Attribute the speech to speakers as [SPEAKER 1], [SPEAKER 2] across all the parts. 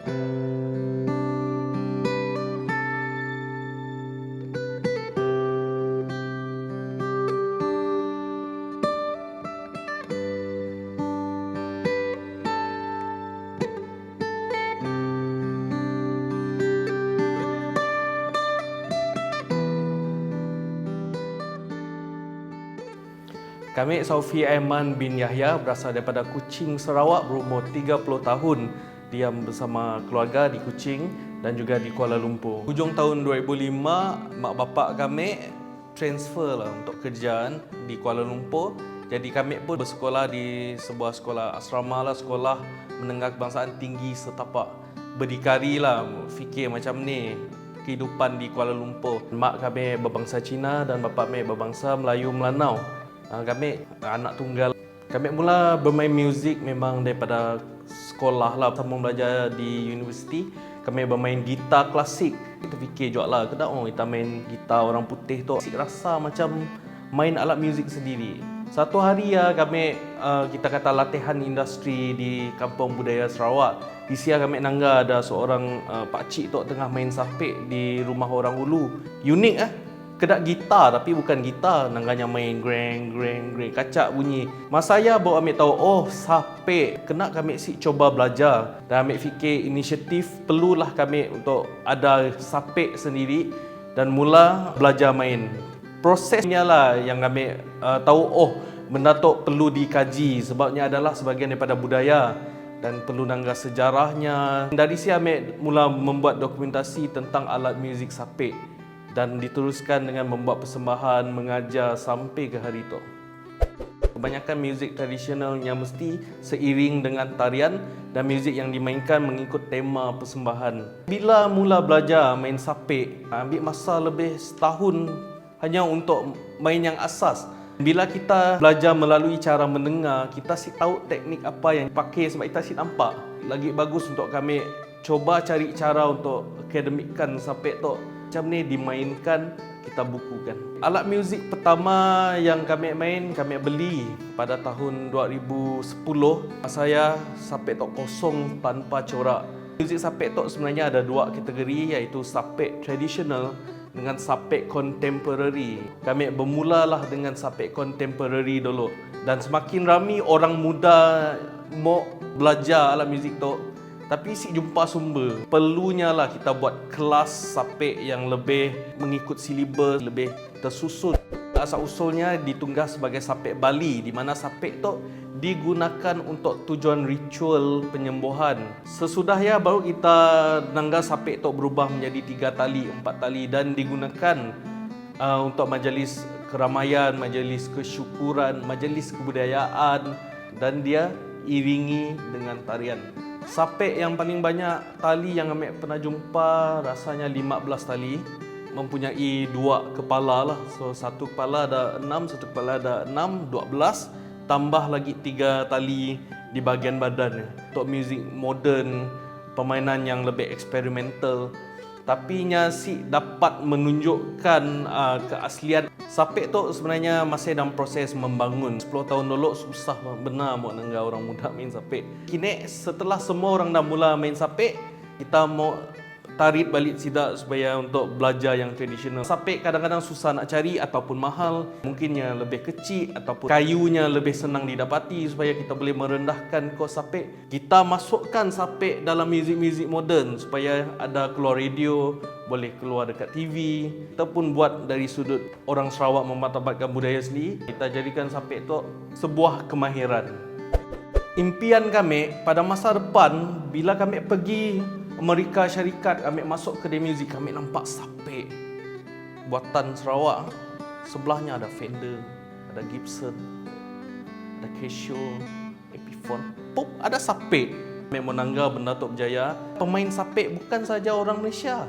[SPEAKER 1] Kami Saufi Aiman bin Yahya berasal daripada Kuching, Sarawak, berumur 30 tahun. Diam bersama keluarga di Kuching dan juga di Kuala Lumpur. Hujung tahun 2005, mak bapak kami transfer lah untuk kerjaan di Kuala Lumpur. Jadi kami pun bersekolah di sebuah sekolah asrama lah, sekolah menengah kebangsaan tinggi setapak. Berdikari lah, fikir macam ni kehidupan di Kuala Lumpur. Mak kami berbangsa Cina dan bapak kami berbangsa Melayu Melanau. Kami anak tunggal. Kami mula bermain muzik memang daripada sekolah lah. Sama belajar di universiti, kami bermain gitar klasik. Kita fikir juga lah, kita main gitar orang putih tu rasa macam main alat muzik sendiri. Satu hari kita kata latihan industri di Kampung Budaya Sarawak. Di siang kami nangga ada seorang pakcik tu tengah main sapek di rumah orang Ulu. Unik kedak gitar tapi bukan gitar, nangganya main greng kacak bunyi. Masa saya baru ambil tahu, sapek, kena kami cuba belajar. Dan ambil fikir inisiatif perlulah kami untuk ada sapek sendiri dan mula belajar main. Prosesnya lah yang kami tahu, benda tu perlu dikaji sebabnya adalah sebahagian daripada budaya dan perlu nangga sejarahnya. Dari sini kami mula membuat dokumentasi tentang alat muzik sapek dan diteruskan dengan membuat persembahan, mengajar sampai ke hari itu. Kebanyakan muzik tradisionalnya mesti seiring dengan tarian dan muzik yang dimainkan mengikut tema persembahan. Bila mula belajar main sapek, ambil masa lebih setahun hanya untuk main yang asas. Bila kita belajar melalui cara mendengar, kita tahu teknik apa yang dipakai sebab kita nampak. Lagi bagus untuk kami cuba cari cara untuk akademikkan sapek tu. Macam ni dimainkan, kita bukukan. Alat muzik pertama yang kami main, kami beli pada tahun 2010. Saya sapek tok kosong tanpa corak. Muzik sapek tok sebenarnya ada dua kategori, iaitu sapek tradisional dengan sapek contemporary. Kami bermulalah dengan sapek contemporary dulu. Dan semakin ramai orang muda mau belajar alat muzik tok, tapi jumpa sumber. Perlunya lah kita buat kelas sapek yang lebih mengikut silibus, lebih tersusun. Asal-usulnya ditunggah sebagai sapek Bali, di mana sapek tu digunakan untuk tujuan ritual penyembuhan. Sesudah baru kita nangga sapek tu berubah menjadi 3 tali, 4 tali dan digunakan untuk majlis keramaian, majlis kesyukuran, majlis kebudayaan dan dia iringi dengan tarian. Sapek yang paling banyak tali yang kami pernah jumpa rasanya 15 tali, mempunyai 2 kepala lah. So satu kepala ada 6, satu kepala ada 6, 12, tambah lagi 3 tali di bahagian badan. Untuk muzik moden, permainan yang lebih eksperimental, tapi dapat menunjukkan keaslian. Sapek tu sebenarnya masih dalam proses membangun. 10 tahun dulu susah benar mau nangga orang muda main sapek. Kini setelah semua orang dah mula main sapek, kita mau tarik balik sidak supaya untuk belajar yang tradisional. Sapek kadang-kadang susah nak cari ataupun mahal, mungkinnya lebih kecil ataupun kayunya lebih senang didapati. Supaya kita boleh merendahkan kos sapek, kita masukkan sapek dalam muzik-muzik moden supaya ada keluar radio, boleh keluar dekat TV. Kita pun buat dari sudut orang Sarawak memartabatkan budaya sendiri. Kita jadikan sapek tu sebuah kemahiran. Impian kami pada masa depan, bila kami pergi Amerika Syarikat, kami masuk kedai muzik, kami nampak sapek buatan Sarawak. Sebelahnya ada Fender, ada Gibson, ada Casio, Epiphone. Ada sapek. Kami menangga benda tu berjaya. Pemain sapek bukan saja orang Malaysia.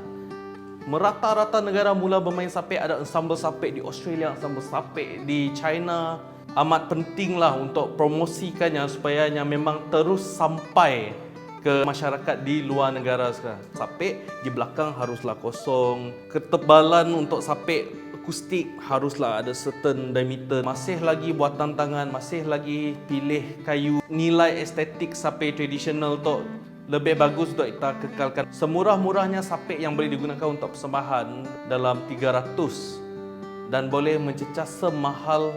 [SPEAKER 1] Merata-rata negara mula bermain sapek. Ada ensemble sapek di Australia, ensemble sapek di China. Amat pentinglah untuk promosikannya supaya memang terus sampai ke masyarakat di luar negara sekarang. Sapek di belakang haruslah kosong. Ketebalan untuk sapek akustik haruslah ada certain diameter. Masih lagi buatan tangan, masih lagi pilih kayu. Nilai estetik sapek tradisional tu lebih bagus untuk kita kekalkan. Semurah-murahnya sapek yang boleh digunakan untuk persembahan dalam 300 dan boleh mencecah semahal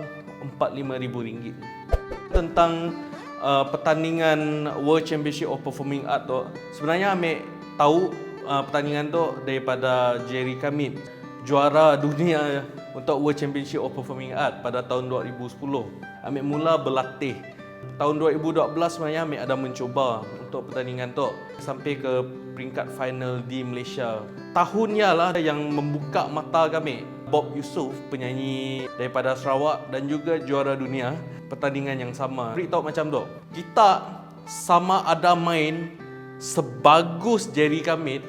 [SPEAKER 1] RM45,000. Tentang pertandingan World Championship of Performing Art tu, sebenarnya ambil tahu pertandingan tu daripada Jerry Kamit, juara dunia untuk World Championship of Performing Art pada tahun 2010. Ambil mula berlatih. Tahun 2012 sebenarnya ambil ada mencuba untuk pertandingan tu sampai ke peringkat final di Malaysia. Tahunnya lah yang membuka mata kami. Bob Yusof, penyanyi daripada Sarawak dan juga juara dunia pertandingan yang sama. Beritahu macam tu, kita sama ada main sebagus Jerry Kamit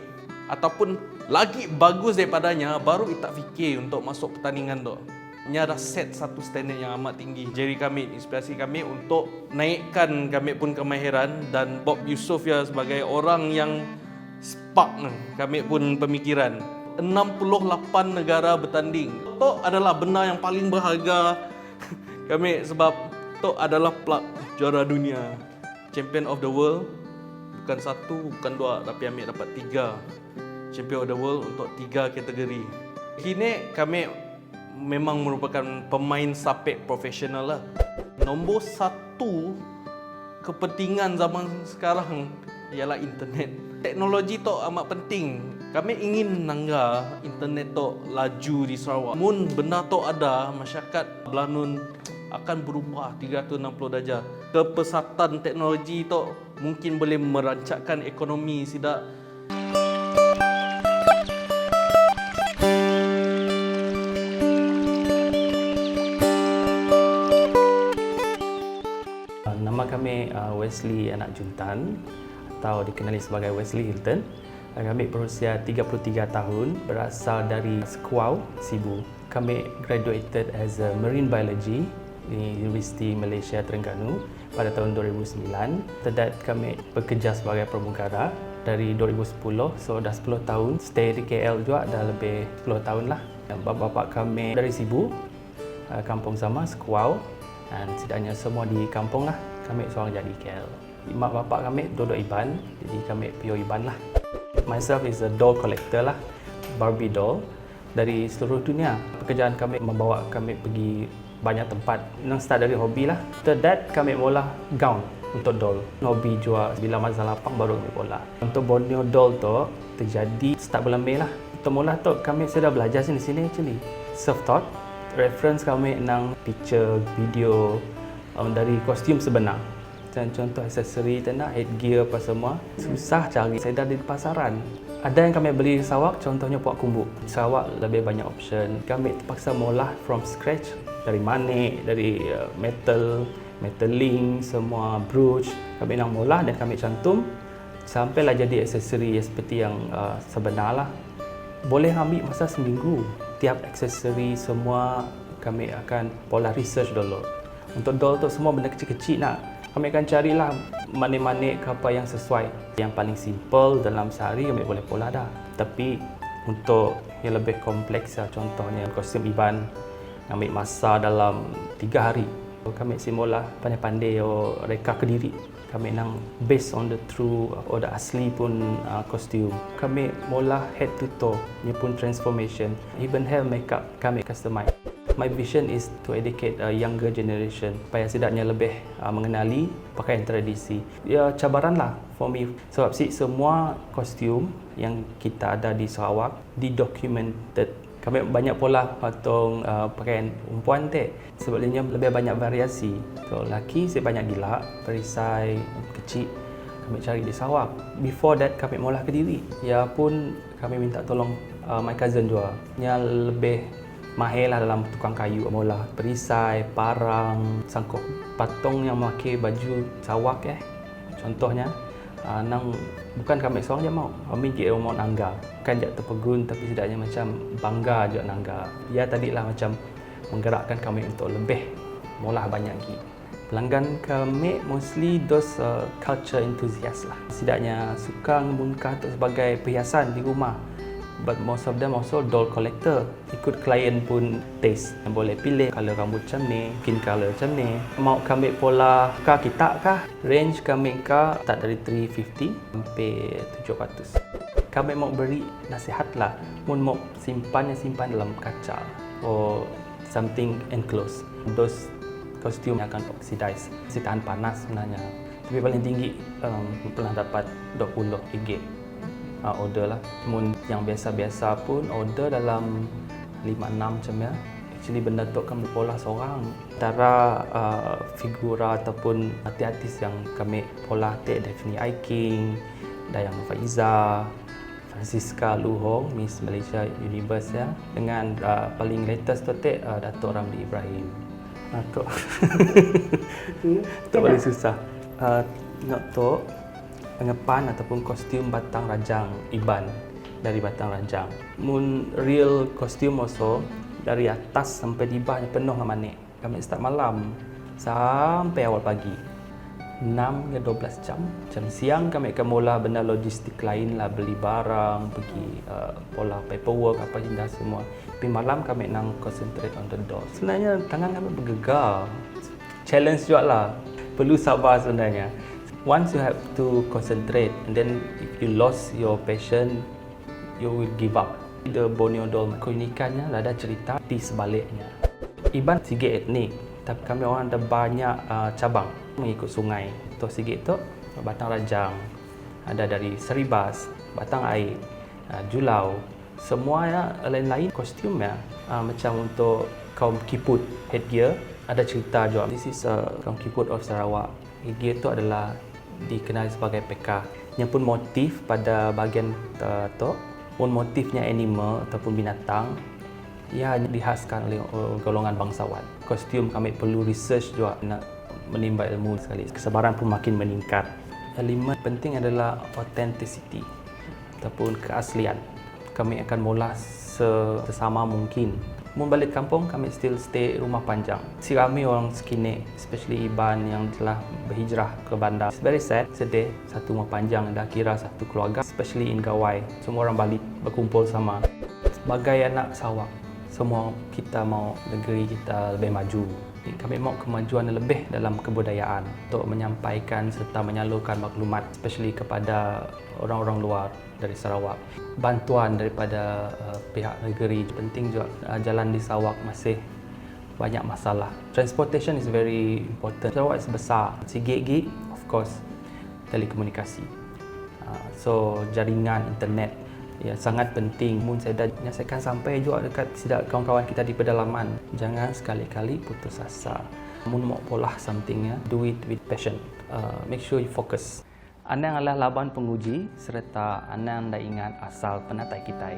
[SPEAKER 1] ataupun lagi bagus daripadanya, baru kita fikir untuk masuk pertandingan tu. Ini ada set satu standard yang amat tinggi. Jerry Kamit inspirasi kami untuk naikkan kami pun kemahiran, dan Bob Yusof ya sebagai orang yang spark kami pun pemikiran. 68 negara bertanding. Itu adalah benda yang paling berharga kami, sebab itu adalah plug juara dunia, champion of the world. Bukan satu, bukan dua, tapi kami dapat 3 champion of the world untuk 3 kategori. Kini kami memang merupakan pemain sapek profesional lah. Nombor 1 kepentingan zaman sekarang ialah internet. Teknologi tu amat penting. Kami ingin nangga internet tu laju di Sarawak. Mun benda tu ada, masyarakat Belanun akan berubah 360 darjah. Kepesatan teknologi tu mungkin boleh merancangkan ekonomi sidak.
[SPEAKER 2] Nama kami Wesley Anak Juntan atau dikenali sebagai Wesley Hilton. Kami berusia 33 tahun, berasal dari Sekuau, Sibu. Kami graduated as a Marine Biology di Universiti Malaysia Terengganu pada tahun 2009. After that, kami bekerja sebagai pramugara dari 2010, so dah 10 tahun. Stay di KL juga dah lebih 10 tahun lah. Bapa-bapa kami dari Sibu, kampung sama, Sekuau, dan setidaknya semua di kampung lah. Kami seorang jadi KL. Mak bapak kami duduk Iban, jadi kami pure Iban lah. Myself is a doll collector lah, Barbie doll dari seluruh dunia. Pekerjaan kami membawa kami pergi banyak tempat. Yang start dari hobi lah. After that, kami mula gown untuk doll. Hobi jual bila masa lapang baru kami mula. Untuk Borneo doll tu terjadi start bulan Mei lah. Untuk mula tu kami sudah belajar sini actually. Self-taught. Reference kami nang picture, video dari kostum sebenar. Dan contoh aksesori tanah, headgear apa semua susah cari. Saya dah di pasaran. Ada yang kami beli di Sarawak, contohnya puak kumbuk. Di Sarawak lebih banyak option. Kami terpaksa mula from scratch dari manik, dari metal link, semua brooch. Kami nak mula dan kami cantum sampailah jadi aksesori seperti yang sebenar lah. Boleh ambil masa seminggu. Tiap aksesori semua kami akan pola research dulu. Untuk doll tu semua benda kecil-kecil nak. Kami akan carilah manik-manik apa yang sesuai. Yang paling simple dalam sehari kami boleh pola dah. Tapi untuk yang lebih kompleks, contohnya kostum Iban, ambil masa dalam 3 hari. Kami simula pandai-pandai reka ke diri. Kami nang based on the true or the asli pun kostum. Kami mula head to toe, ni pun transformation. Even hair makeup kami customize. My vision is to educate a younger generation supaya setidaknya lebih mengenali pakaian tradisi. Ya, cabaran lah for me. Sebab semua kostum yang kita ada di Sarawak di-documented. Kami banyak pola patung pakaian perempuan sebabnya lebih banyak variasi. So, lelaki saya banyak gila, perisai kecil kami cari di Sarawak. Before that kami mula ke diri. Ya pun kami minta tolong my cousin juga. Yang lebih mahir lah dalam tukang kayu, mula perisai, parang, sangkuk patung yang memakai baju Sarawak contohnya nang bukan kami seorang je mau, kami je mau nangga, bukan je terpegun tapi setidaknya macam bangga je nangga. Ya tadilah macam menggerakkan kami untuk lebih mula banyak lagi. Pelanggan kami mostly those culture enthusiast lah. Setidaknya suka membungkah sebagai perhiasan di rumah. but most of them also doll collector. Ikut klien pun taste. Boleh pilih color rambut macam ni, skin color macam ni. Mau kami pola kah kita kah? Range kami kah start dari 350 sampai 700. Kami mau beri nasihat lah. Mun mau simpan dalam kaca or something enclosed. Those kostum yang akan oxidize, masih tahan panas sebenarnya. Tapi paling tinggi pernah dapat RM20 order lah. Mun yang biasa-biasa pun order dalam 5-6 macam ya. Actually benda tu kami pola seorang. Antara figura ataupun artis yang kami pola Daphne Aiking, Dayang Faiza, Francisca Lu Hong, Miss Malaysia Universe ya. Dengan paling latest tu Datuk Ramli Ibrahim. Tok. Tak boleh susah. Tengok tu pengepan ataupun kostum Batang Rajang Iban dari Batang Rajang. Mun real kostum also dari atas sampai di bawah penuh dengan manik. Kami start malam sampai awal pagi. 6 ke 12 jam. Jam siang kami akan mula benda logistik lain lah, beli barang, pergi pola paperwork apa hindah semua. Tapi malam kami nak concentrate on the door. Sebenarnya tangan kami bergegar. Challenge juga lah. Perlu sabar sebenarnya. Once you have to concentrate and then if you lost your passion, you will give up. The Borneo doll keunikannya ada cerita di sebaliknya. Iban Sigit etnik, tapi kami orang ada banyak cabang mengikut sungai. Tok Sigit tu Batang Rajang, ada dari Seribas, Batang Air, Julau, semua ya lain-lain kostum ya. Macam untuk kaum Kiput headgear ada cerita juga. This is kaum Kiput of Sarawak. Headgear tu adalah dikenali sebagai peka. Yang pun motif pada bahagian tu pun motifnya animal ataupun binatang, ia dihaskan oleh golongan bangsawan. Kostum kami perlu research juga nak menimba ilmu sekali. Kesabaran pun makin meningkat. Elemen penting adalah authenticity ataupun keaslian. Kami akan mula sesama mungkin. Mun balik kampung, kami still stay rumah panjang. Si kami orang Sekinik, especially Iban yang telah berhijrah ke bandar. It's very sad, sedih. Satu rumah panjang dah kira satu keluarga, especially in Gawai. Semua orang balik berkumpul sama. Sebagai anak Sarawak, semua kita mau negeri kita lebih maju. Kami mau kemajuan lebih dalam kebudayaan untuk menyampaikan serta menyalurkan maklumat, especially kepada orang-orang luar dari Sarawak. Bantuan daripada pihak negeri penting juga. Jalan di Sarawak masih banyak masalah. Transportation is very important. Sarawak is besar. Sigit of course telekomunikasi. So jaringan internet ya sangat penting. Mun saya dah nyaksikan sampai juga dekat sidak kawan-kawan kita di pedalaman. Jangan sekali-kali putus asa. Mun mau pola something ya, do it with passion. Make sure you focus. Anda adalah laban penguji serta anda ingat asal penatai kita.